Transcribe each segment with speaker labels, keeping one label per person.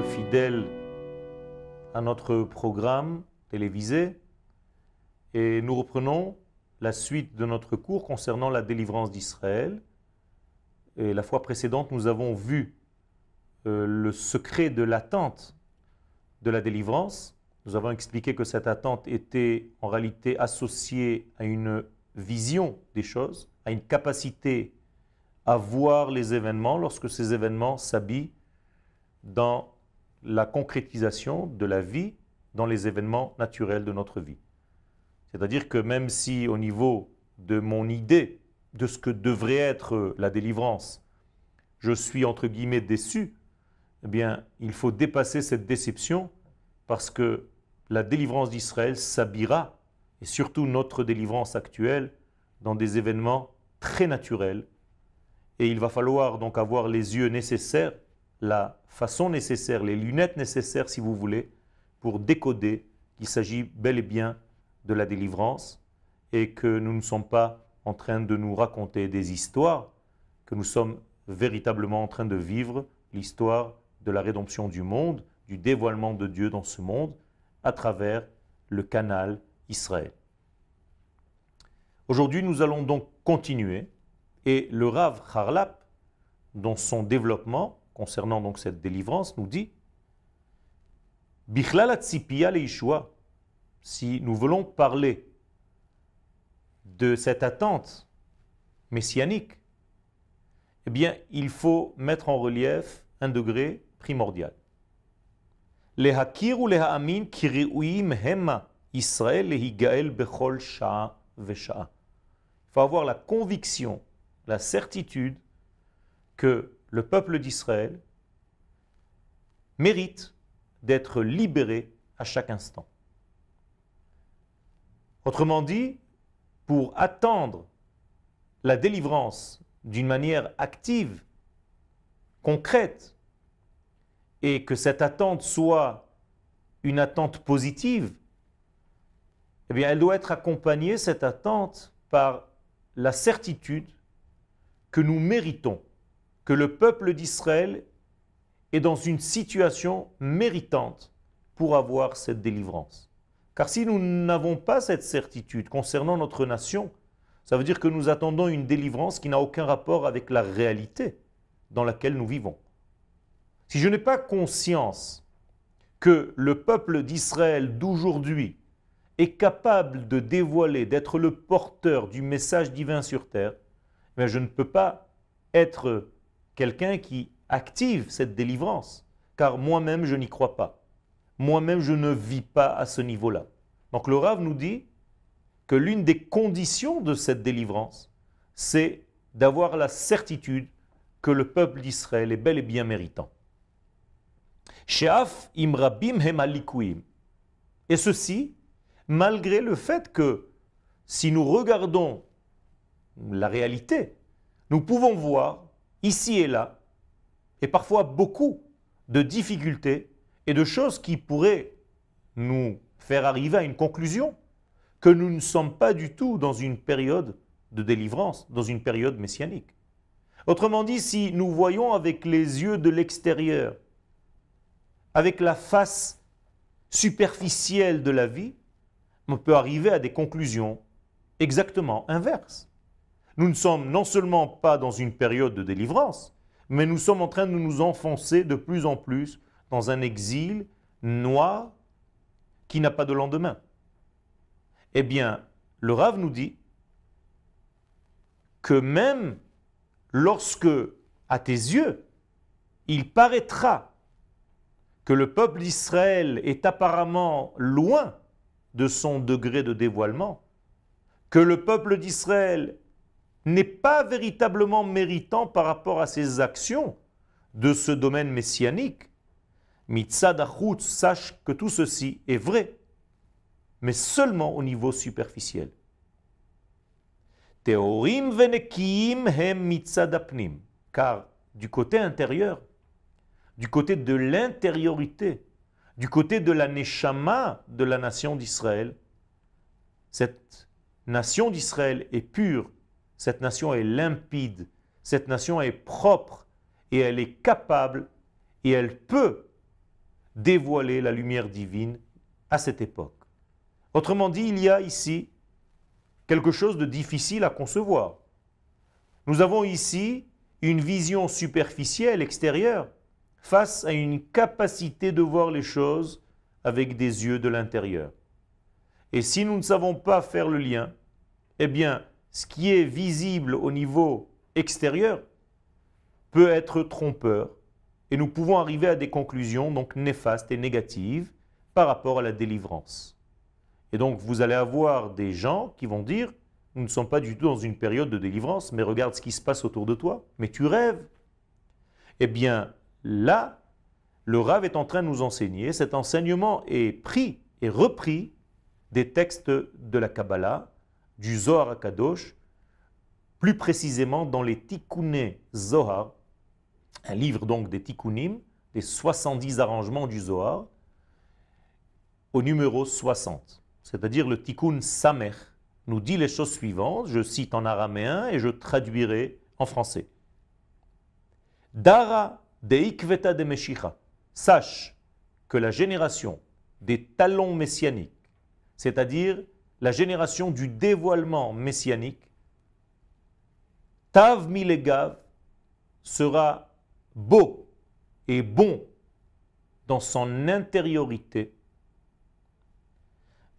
Speaker 1: fidèles à notre programme télévisé et nous reprenons la suite de notre cours concernant la délivrance d'Israël. Et la fois précédente, nous avons vu le secret de l'attente de la délivrance. Nous avons expliqué que cette attente était en réalité associée à une vision des choses, à une capacité à voir les événements lorsque ces événements s'habillent dans la concrétisation de la vie, dans les événements naturels de notre vie. C'est-à-dire que même si au niveau de mon idée de ce que devrait être la délivrance, je suis entre guillemets déçu, eh bien il faut dépasser cette déception parce que la délivrance d'Israël s'habillera, et surtout notre délivrance actuelle, dans des événements très naturels. Et il va falloir donc avoir les yeux nécessaires, la façon nécessaire, les lunettes nécessaires si vous voulez, pour décoder qu'il s'agit bel et bien de la délivrance et que nous ne sommes pas en train de nous raconter des histoires, que nous sommes véritablement en train de vivre l'histoire de la rédemption du monde, du dévoilement de Dieu dans ce monde, à travers le canal Israël. Aujourd'hui, nous allons donc continuer, et le Rav Harlap, dans son développement concernant donc cette délivrance, nous dit Bichlal hatzipiyah leYeshua, si nous voulons parler de cette attente messianique, eh bien, il faut mettre en relief un degré primordial. Lehakir ou lehaamin kiriuim hema Israël lehigael bechol sha'a vesha'a. Il faut avoir la conviction, la certitude que le peuple d'Israël mérite d'être libéré à chaque instant. Autrement dit, pour attendre la délivrance d'une manière active, concrète, et que cette attente soit une attente positive, eh bien, elle doit être accompagnée, cette attente, par la certitude que nous méritons, que le peuple d'Israël est dans une situation méritante pour avoir cette délivrance. Car si nous n'avons pas cette certitude concernant notre nation, ça veut dire que nous attendons une délivrance qui n'a aucun rapport avec la réalité dans laquelle nous vivons. Si je n'ai pas conscience que le peuple d'Israël d'aujourd'hui est capable de dévoiler, d'être le porteur du message divin sur terre, mais je ne peux pas être quelqu'un qui active cette délivrance, car moi-même je n'y crois pas. Moi-même je ne vis pas à ce niveau-là. Donc le Rav nous dit que l'une des conditions de cette délivrance, c'est d'avoir la certitude que le peuple d'Israël est bel et bien méritant. She'af imrabim hem alikuim. Et ceci, malgré le fait que si nous regardons la réalité, nous pouvons voir ici et là, et parfois beaucoup de difficultés et de choses qui pourraient nous faire arriver à une conclusion que nous ne sommes pas du tout dans une période de délivrance, dans une période messianique. Autrement dit, si nous voyons avec les yeux de l'extérieur, avec la face superficielle de la vie, on peut arriver à des conclusions exactement inverses. Nous ne sommes non seulement pas dans une période de délivrance, mais nous sommes en train de nous enfoncer de plus en plus dans un exil noir qui n'a pas de lendemain. Eh bien, le Rav nous dit que même lorsque, à tes yeux, il paraîtra que le peuple d'Israël est apparemment loin de son degré de dévoilement, que le peuple d'Israël n'est pas véritablement méritant par rapport à ses actions de ce domaine messianique, Mitzad achutz, sache que tout ceci est vrai, mais seulement au niveau superficiel. Teorim venekiim hem mitzad apnim, car du côté intérieur, du côté de l'intériorité, du côté de la neshama de la nation d'Israël, cette nation d'Israël est pure, cette nation est limpide, cette nation est propre et elle est capable et elle peut dévoiler la lumière divine à cette époque. Autrement dit, il y a ici quelque chose de difficile à concevoir. Nous avons ici une vision superficielle, extérieure, face à une capacité de voir les choses avec des yeux de l'intérieur. Et si nous ne savons pas faire le lien, eh bien, ce qui est visible au niveau extérieur peut être trompeur et nous pouvons arriver à des conclusions donc néfastes et négatives par rapport à la délivrance. Et donc vous allez avoir des gens qui vont dire nous ne sommes pas du tout dans une période de délivrance, mais regarde ce qui se passe autour de toi, mais tu rêves. Eh bien là, le Rav est en train de nous enseigner, cet enseignement est pris et repris des textes de la Kabbalah, du Zohar HaKadosh, plus précisément dans les Tikkuné Zohar, un livre donc des Tikkunim, des 70 arrangements du Zohar, au numéro 60. C'est-à-dire le Tikkun Samer nous dit les choses suivantes, je cite en araméen et je traduirai en français. Dara de Ikveta de Meshicha, sache que la génération des talons messianiques, c'est-à-dire la génération du dévoilement messianique, Tav Milegav sera beau et bon dans son intériorité,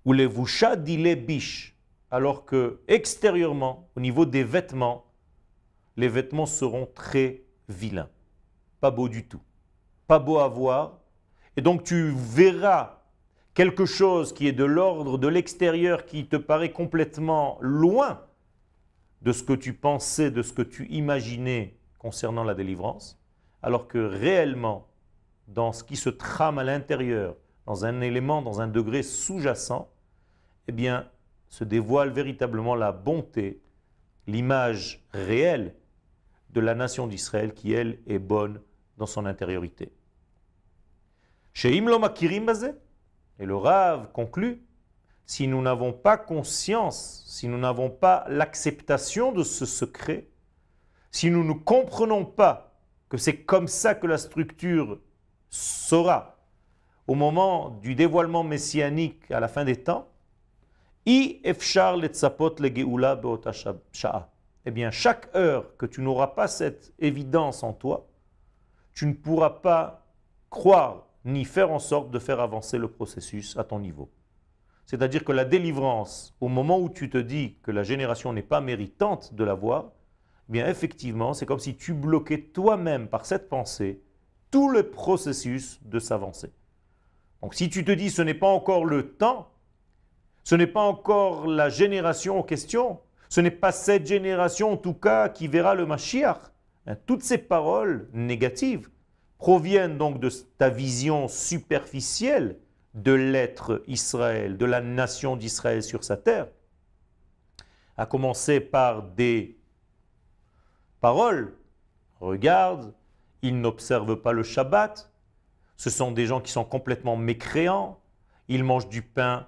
Speaker 1: ou les Vusha dile bish, alors que extérieurement, au niveau des vêtements, les vêtements seront très vilains, pas beaux du tout, pas beaux à voir, et donc tu verras quelque chose qui est de l'ordre de l'extérieur qui te paraît complètement loin de ce que tu pensais, de ce que tu imaginais concernant la délivrance, alors que réellement, dans ce qui se trame à l'intérieur, dans un élément, dans un degré sous-jacent, eh bien, se dévoile véritablement la bonté, l'image réelle de la nation d'Israël qui, elle, est bonne dans son intériorité. Sheim lo makirim bazeh, et le Rav conclut, si nous n'avons pas conscience, si nous n'avons pas l'acceptation de ce secret, si nous ne comprenons pas que c'est comme ça que la structure sera au moment du dévoilement messianique à la fin des temps, eh bien, chaque heure que tu n'auras pas cette évidence en toi, tu ne pourras pas croire ni faire en sorte de faire avancer le processus à ton niveau. C'est-à-dire que la délivrance, au moment où tu te dis que la génération n'est pas méritante de l'avoir, eh bien effectivement, c'est comme si tu bloquais toi-même par cette pensée tout le processus de s'avancer. Donc si tu te dis ce n'est pas encore le temps, ce n'est pas encore la génération en question, ce n'est pas cette génération en tout cas qui verra le Mashiach, toutes ces paroles négatives proviennent donc de ta vision superficielle de l'être Israël, de la nation d'Israël sur sa terre, à commencer par des paroles. Regarde, ils n'observent pas le Shabbat, ce sont des gens qui sont complètement mécréants, ils mangent du pain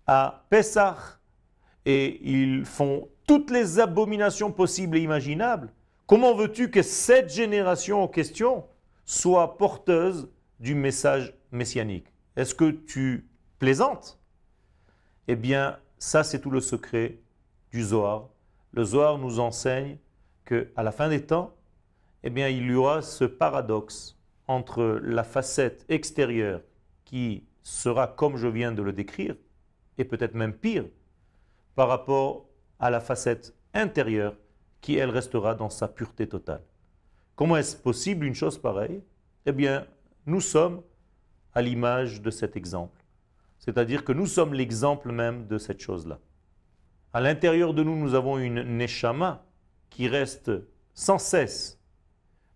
Speaker 1: à Pessah et ils font toutes les abominations possibles et imaginables. Comment veux-tu que cette génération en question soit porteuse du message messianique? Est-ce que tu plaisantes? Eh bien, ça c'est tout le secret du Zohar. Le Zohar nous enseigne qu'à la fin des temps, eh bien, il y aura ce paradoxe entre la facette extérieure qui sera comme je viens de le décrire, et peut-être même pire, par rapport à la facette intérieure qui, elle, restera dans sa pureté totale. Comment est-ce possible une chose pareille? Eh bien, nous sommes à l'image de cet exemple. C'est-à-dire que nous sommes l'exemple même de cette chose-là. À l'intérieur de nous, nous avons une neshama qui reste sans cesse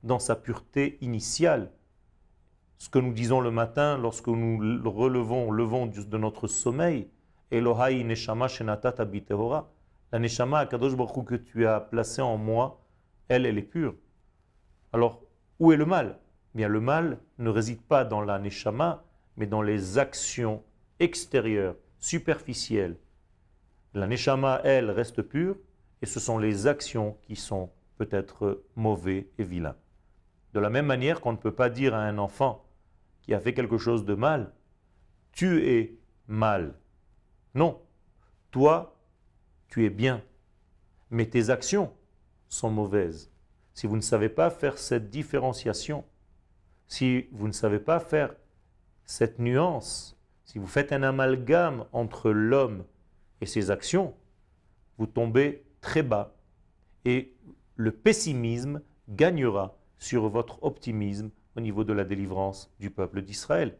Speaker 1: dans sa pureté initiale. Ce que nous disons le matin lorsque nous levons de notre sommeil, Elohai neshama shenatat abitehora. La neshama Akadosh Baruch Hu que tu as placée en moi, elle est pure. Alors, où est le mal? Eh bien, le mal ne réside pas dans la neshama, mais dans les actions extérieures, superficielles. La neshama, elle, reste pure, et ce sont les actions qui sont peut-être mauvais et vilains. De la même manière qu'on ne peut pas dire à un enfant qui a fait quelque chose de mal, tu es mal. Non, toi, tu es bien. Mais tes actions sont mauvaises. Si vous ne savez pas faire cette différenciation, si vous ne savez pas faire cette nuance, si vous faites un amalgame entre l'homme et ses actions, vous tombez très bas et le pessimisme gagnera sur votre optimisme au niveau de la délivrance du peuple d'Israël.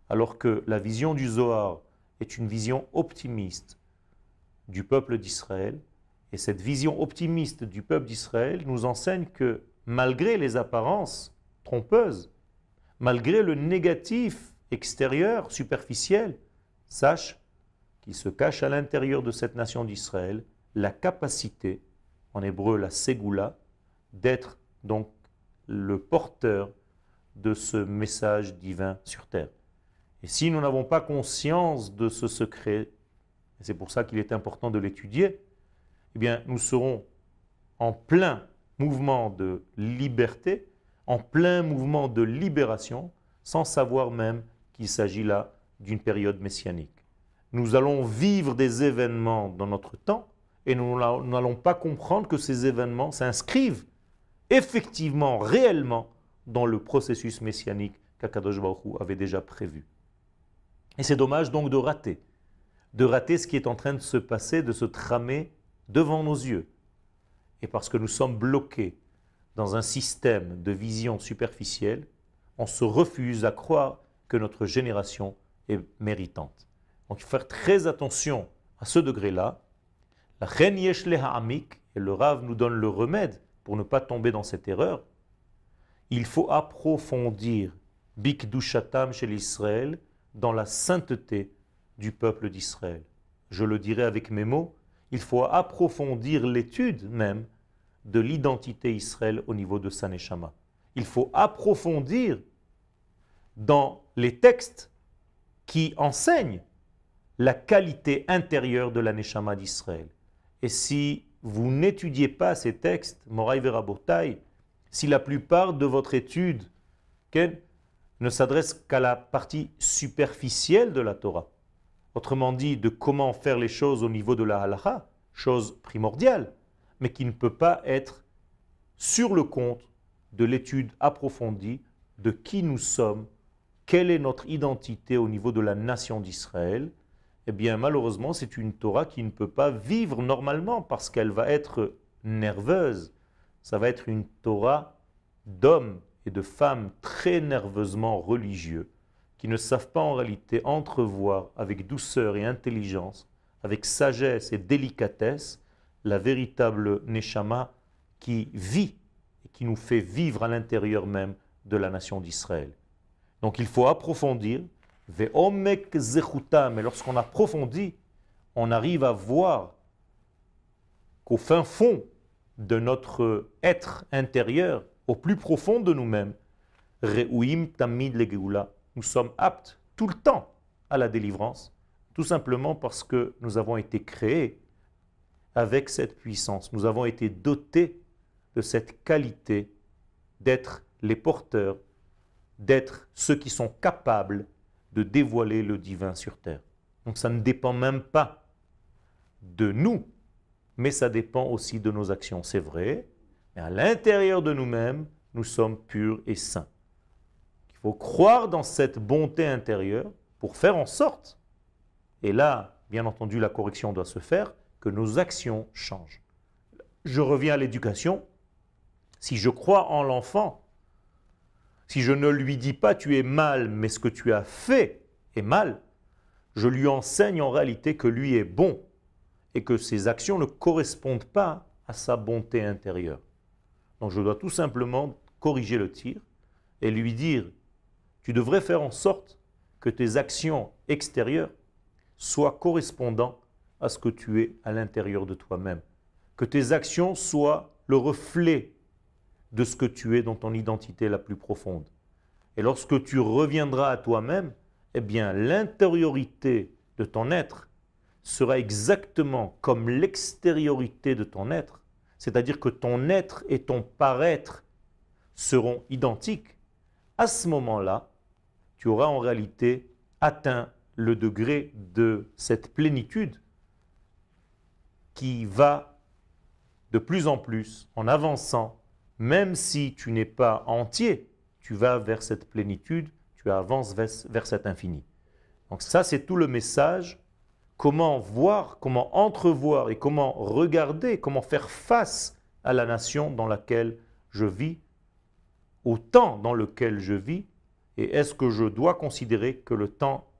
Speaker 1: Alors que la vision du Zohar est une vision optimiste du peuple d'Israël, et cette vision optimiste du peuple d'Israël nous enseigne que malgré les apparences trompeuses, malgré le négatif extérieur, superficiel, sache qu'il se cache à l'intérieur de cette nation d'Israël la capacité, en hébreu la ségoula, d'être donc le porteur de ce message divin sur terre. Et si nous n'avons pas conscience de ce secret, et c'est pour ça qu'il est important de l'étudier, eh bien nous serons en plein mouvement de liberté, en plein mouvement de libération, sans savoir même qu'il s'agit là d'une période messianique. Nous allons vivre des événements dans notre temps et nous n'allons pas comprendre que ces événements s'inscrivent effectivement, réellement, dans le processus messianique qu'Akadosh Baruch Hu avait déjà prévu. Et c'est dommage donc de rater ce qui est en train de se passer, de se tramer devant nos yeux. Et parce que nous sommes bloqués dans un système de vision superficielle, on se refuse à croire que notre génération est méritante. Donc il faut faire très attention à ce degré-là. La Chen Yesh Leha Amik, et le Rav nous donne le remède pour ne pas tomber dans cette erreur. Il faut approfondir Bikdushatam chez l'Israël dans la sainteté du peuple d'Israël. Je le dirai avec mes mots, il faut approfondir l'étude même de l'identité Israël au niveau de sa neshama. Il faut approfondir dans les textes qui enseignent la qualité intérieure de la neshama d'Israël. Et si vous n'étudiez pas ces textes, Moraï Verabotai, si la plupart de votre étude ne s'adresse qu'à la partie superficielle de la Torah, autrement dit, de comment faire les choses au niveau de la halacha, chose primordiale, mais qui ne peut pas être sur le compte de l'étude approfondie de qui nous sommes, quelle est notre identité au niveau de la nation d'Israël. Eh bien, malheureusement, c'est une Torah qui ne peut pas vivre normalement parce qu'elle va être nerveuse. Ça va être une Torah d'hommes et de femmes très nerveusement religieux qui ne savent pas en réalité entrevoir avec douceur et intelligence, avec sagesse et délicatesse, la véritable Neshama qui vit et qui nous fait vivre à l'intérieur même de la nation d'Israël. Donc il faut approfondir, Ve'omek zechutam, et lorsqu'on approfondit, on arrive à voir qu'au fin fond de notre être intérieur, au plus profond de nous-mêmes, Re'uim tamid legeula, nous sommes aptes tout le temps à la délivrance, tout simplement parce que nous avons été créés avec cette puissance. Nous avons été dotés de cette qualité d'être les porteurs, d'être ceux qui sont capables de dévoiler le divin sur terre. Donc ça ne dépend même pas de nous, mais ça dépend aussi de nos actions. C'est vrai, mais à l'intérieur de nous-mêmes, nous sommes purs et saints. Il faut croire dans cette bonté intérieure pour faire en sorte, et là, bien entendu, la correction doit se faire, que nos actions changent. Je reviens à l'éducation. Si je crois en l'enfant, si je ne lui dis pas tu es mal, mais ce que tu as fait est mal, je lui enseigne en réalité que lui est bon et que ses actions ne correspondent pas à sa bonté intérieure. Donc je dois tout simplement corriger le tir et lui dire tu devrais faire en sorte que tes actions extérieures soient correspondantes à ce que tu es à l'intérieur de toi-même. Que tes actions soient le reflet de ce que tu es dans ton identité la plus profonde. Et lorsque tu reviendras à toi-même, eh bien l'intériorité de ton être sera exactement comme l'extériorité de ton être, c'est-à-dire que ton être et ton paraître seront identiques. À ce moment-là, tu auras en réalité atteint le degré de cette plénitude qui va de plus en plus en avançant, même si tu n'es pas entier, tu vas vers cette plénitude, tu avances vers cet infini. Donc ça, c'est tout le message. Comment voir, comment entrevoir et comment regarder, comment faire face à la nation dans laquelle je vis, au temps dans lequel je vis, et est-ce que je dois considérer que le temps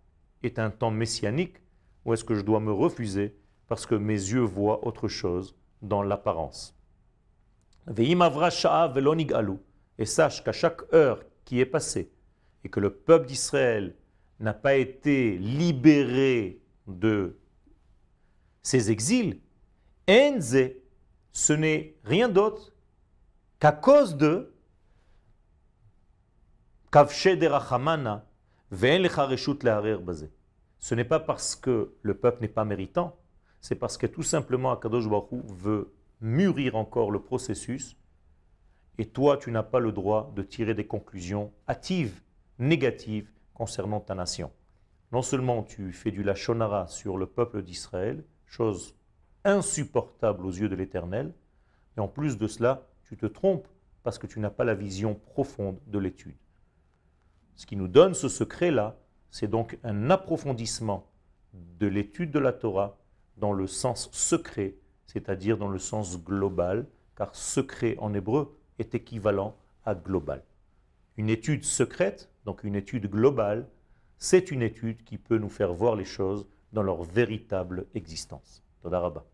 Speaker 1: est un temps messianique ou est-ce que je dois me refuser parce que mes yeux voient autre chose dans l'apparence. Et sache qu'à chaque heure qui est passée et que le peuple d'Israël n'a pas été libéré de ses exils, Enze, ce n'est rien d'autre qu'à cause de Kavshe derachamana ve'en lecha reshut leharer bazeh. Ce n'est pas parce que le peuple n'est pas méritant, c'est parce que tout simplement Akadosh Baruch Hu veut mûrir encore le processus et toi tu n'as pas le droit de tirer des conclusions hâtives, négatives concernant ta nation. Non seulement tu fais du lachon hara sur le peuple d'Israël, chose insupportable aux yeux de l'Éternel, mais en plus de cela, tu te trompes parce que tu n'as pas la vision profonde de l'étude. Ce qui nous donne ce secret-là, c'est donc un approfondissement de l'étude de la Torah dans le sens secret, c'est-à-dire dans le sens global, car secret en hébreu est équivalent à global. Une étude secrète, donc une étude globale, c'est une étude qui peut nous faire voir les choses dans leur véritable existence. Toda Rabba.